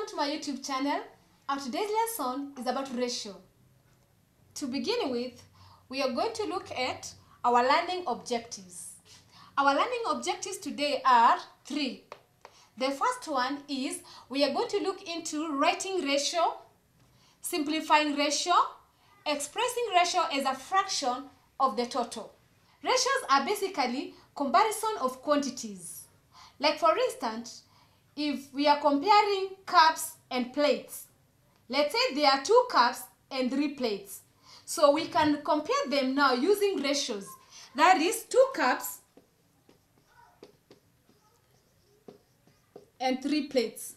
Welcome to my YouTube channel. Our today's lesson is about ratio. To begin with, we are going to look at our learning objectives. Our learning objectives today are three. The first one is we are going to look into writing ratio, simplifying ratio, expressing ratio as a fraction of the total. Ratios are basically comparison of quantities. Like for instance, if we are comparing cups and plates, let's say there are 2 cups and 3 plates. So we can compare them now using ratios. That is 2 cups and 3 plates.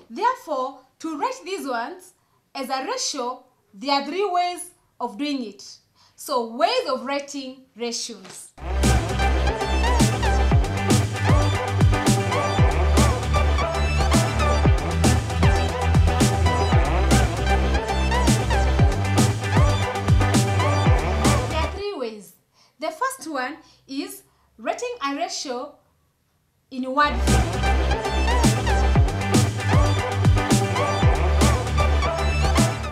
Therefore, to write these ones as a ratio, there are 3 ways of doing it. So ways of writing ratios. The first one is writing a ratio in word form.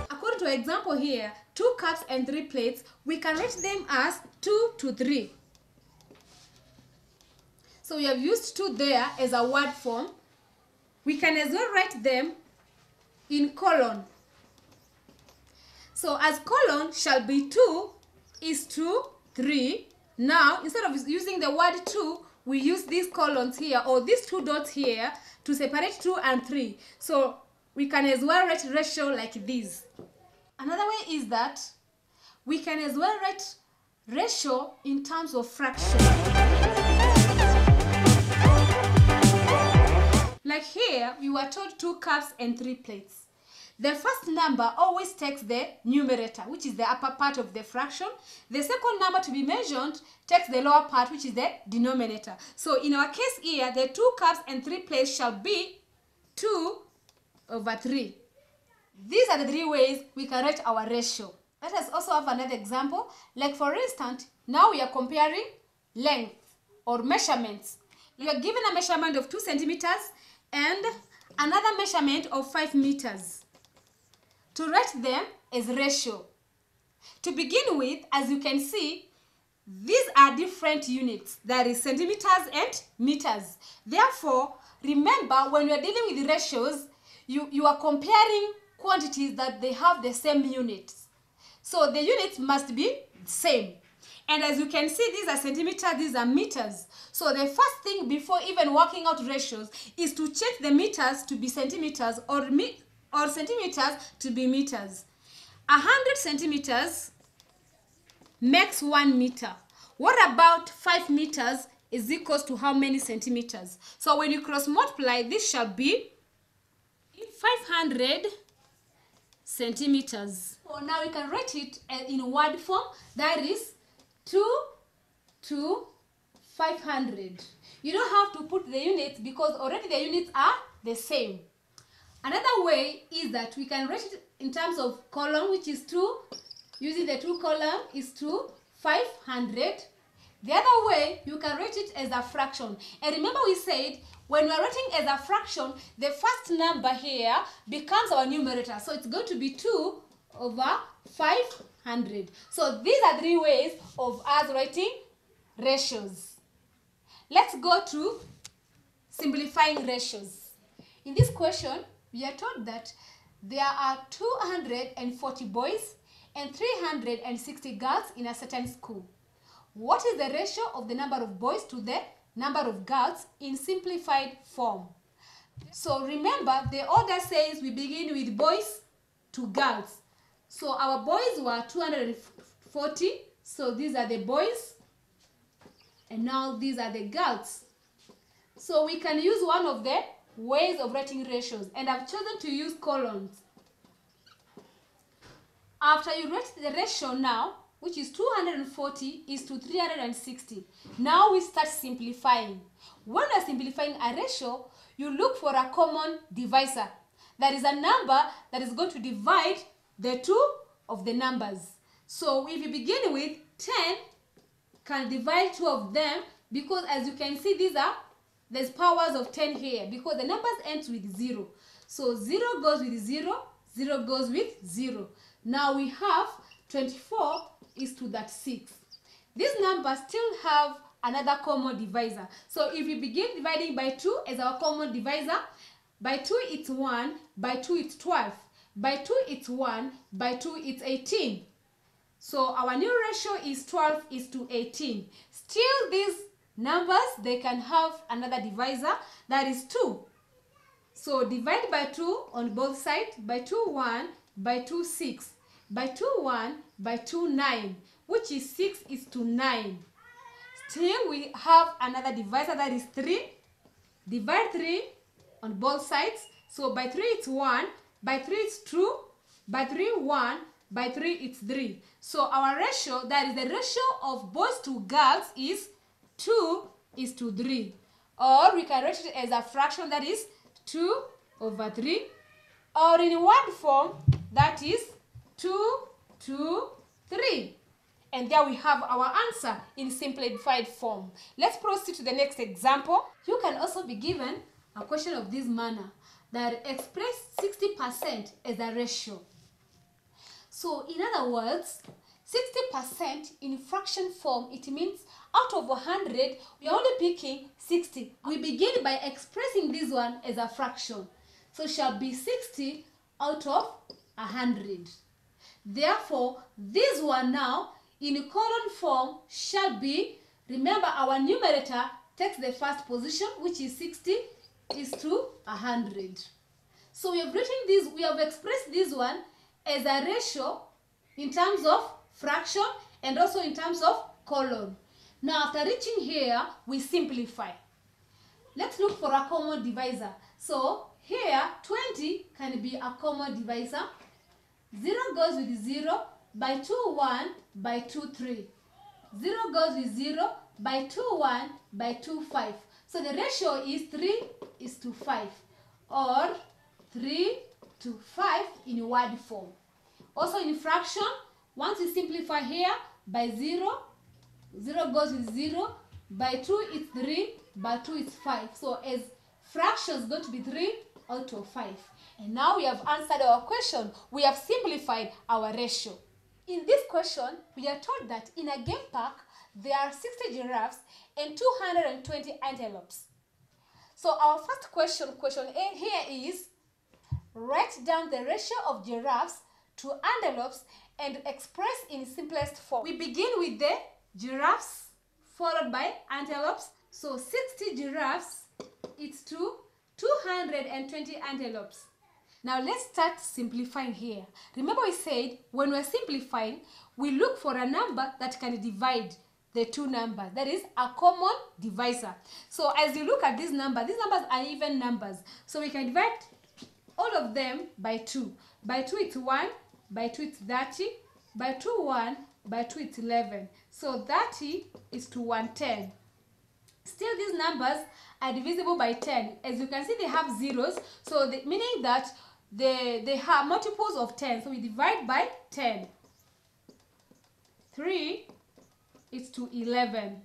According to example here, 2 cups and 3 plates, we can write them as 2 to 3. So we have used 2 there as a word form. We can as well write them in colon. So as colon shall be 2 is to 3. Now, instead of using the word 2, we use these colons here or these 2 dots here to separate 2 and 3. So we can as well write ratio like this. Another way is that we can as well write ratio in terms of fraction. Like here, we were told 2 cups and 3 plates. The first number always takes the numerator, which is the upper part of the fraction. The second number to be measured takes the lower part, which is the denominator. So in our case here, the 2 cups and 3 plates shall be 2 over 3. These are the 3 ways we can write our ratio. Let us also have another example. Like for instance, now we are comparing length or measurements. We are given a measurement of 2 centimeters and another measurement of 5 meters. To write them as ratio. To begin with, as you can see, these are different units. That is centimeters and meters. Therefore, remember when you are dealing with ratios, you are comparing quantities that they have the same units. So the units must be same. And as you can see, these are centimeters, these are meters. So the first thing before even working out ratios is to check the meters to be centimeters or centimeters to be meters. 100 centimeters makes 1 meter. What about 5 meters is equals to how many centimeters? So when you cross multiply, this shall be 500 centimeters. So now we can write it in word form. That is 2 to 500. You don't have to put the units because already the units are the same. Another way is that we can write it in terms of column, which is 2. Using the 2 column is 2, 500. The other way, you can write it as a fraction. And remember we said, when we are writing as a fraction, the first number here becomes our numerator. So it's going to be 2 over 500. So these are 3 ways of us writing ratios. Let's go to simplifying ratios. In this question, we are told that there are 240 boys and 360 girls in a certain school. What is the ratio of the number of boys to the number of girls in simplified form? So remember, the order says we begin with boys to girls. So our boys were 240. So these are the boys. And now these are the girls. So we can use one of the ways of writing ratios, and I've chosen to use colons. After you write the ratio now, which is 240 is to 360, now we start simplifying. When you're simplifying a ratio, you look for a common divisor. That is a number that is going to divide the 2 of the numbers. So if you begin with 10, can divide 2 of them, because as you can see, these are there's powers of 10 here because the numbers ends with 0. So 0 goes with 0, 0 goes with 0. Now we have 24 is to that 6. These numbers still have another common divisor. So if we begin dividing by 2 as our common divisor, by 2 it's 1, by 2 it's 12, by 2 it's 1, by 2 it's 18. So our new ratio is 12 is to 18. Still these numbers, they can have another divisor, that is 2. So divide by 2 on both sides, by 2 1, by 2 6, by 2 1, by 2 9, which is 6 is to 9. Still we have another divisor, that is 3. Divide 3 on both sides. So by 3 it's 1, by 3 it's 2, by 3 1, by 3 it's 3. So our ratio, that is the ratio of boys to girls, is 2 is to 3. Or we can write it as a fraction, that is 2 over 3. Or in word form, that is 2 to 3. And there we have our answer in simplified form. Let's proceed to the next example. You can also be given a question of this manner, that express 60% as a ratio. So in other words, 60% in fraction form, it means out of 100, we are only picking 60. We begin by expressing this one as a fraction. So it shall be 60 out of 100. Therefore, this one now in column form shall be, remember our numerator takes the first position, which is 60 is to 100. So we have written this, we have expressed this one as a ratio in terms of fraction and also in terms of column. Now after reaching here, we simplify. Let's look for a common divisor. So here 20 can be a common divisor. 0 goes with 0, by 2 1, by 2 3. 0 goes with 0, by 2 1, by 2 5. So the ratio is 3 is to 5, or 3 to 5 in word form. Also in fraction, once you simplify here, by 0, 0 goes with 0, by 2 it's 3, by 2 it's 5. So as fraction is going to be 3 out of 5. And now we have answered our question. We have simplified our ratio. In this question, we are told that in a game park, there are 60 giraffes and 220 antelopes. So our first question, question A here is, write down the ratio of giraffes to antelopes and express in simplest form. We begin with the giraffes followed by antelopes. So 60 giraffes is to 220 antelopes. Now let's start simplifying here. Remember we said when we're simplifying, we look for a number that can divide the two numbers. That is a common divisor. So as you look at these numbers are even numbers. So we can divide all of them by 2. By 2 it's 1, by 2 it's 30, by 2 1, by 2 it's 11. So 30 is to 110. Still these numbers are divisible by 10. As you can see, they have zeros, so meaning that they have multiples of 10. So we divide by 10. 3 is to 11.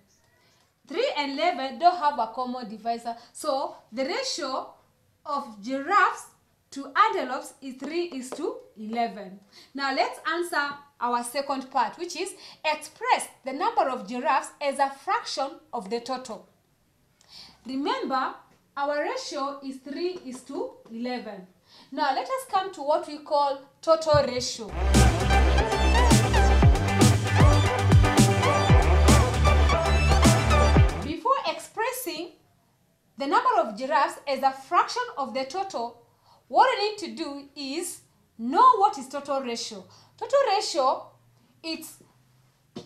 3 and 11 don't have a common divisor. So the ratio of giraffes to antelopes is 3 is to 11. Now let's answer our second part, which is express the number of giraffes as a fraction of the total. Remember, our ratio is 3 is to 11. Now let us come to what we call total ratio. Before expressing the number of giraffes as a fraction of the total, what we need to do is know what is total ratio. Total ratio, it's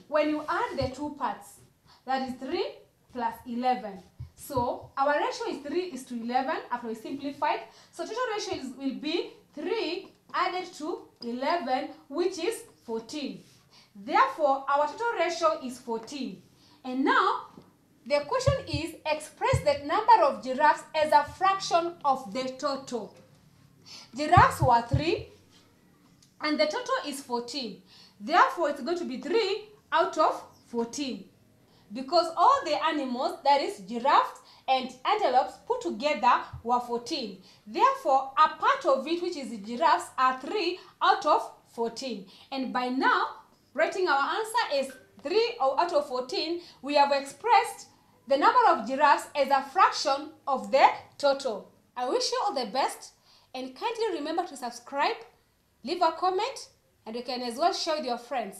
when you add the two parts, that is 3 plus 11. So our ratio is 3 is to 11 after we simplified. So total ratio will be 3 added to 11, which is 14. Therefore, our total ratio is 14. And now, the question is express the number of giraffes as a fraction of the total. Giraffes were 3 and the total is 14. Therefore, it's going to be 3 out of 14. Because all the animals, that is giraffes and antelopes put together were 14. Therefore, a part of it, which is the giraffes, are 3 out of 14. And by now, writing our answer is 3 out of 14, we have expressed the number of giraffes as a fraction of the total. I wish you all the best, and kindly remember to subscribe, leave a comment, and you can as well share with your friends.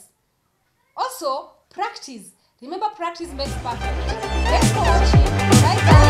Also, practice. Remember, practice makes perfect. Thanks for watching. Bye bye.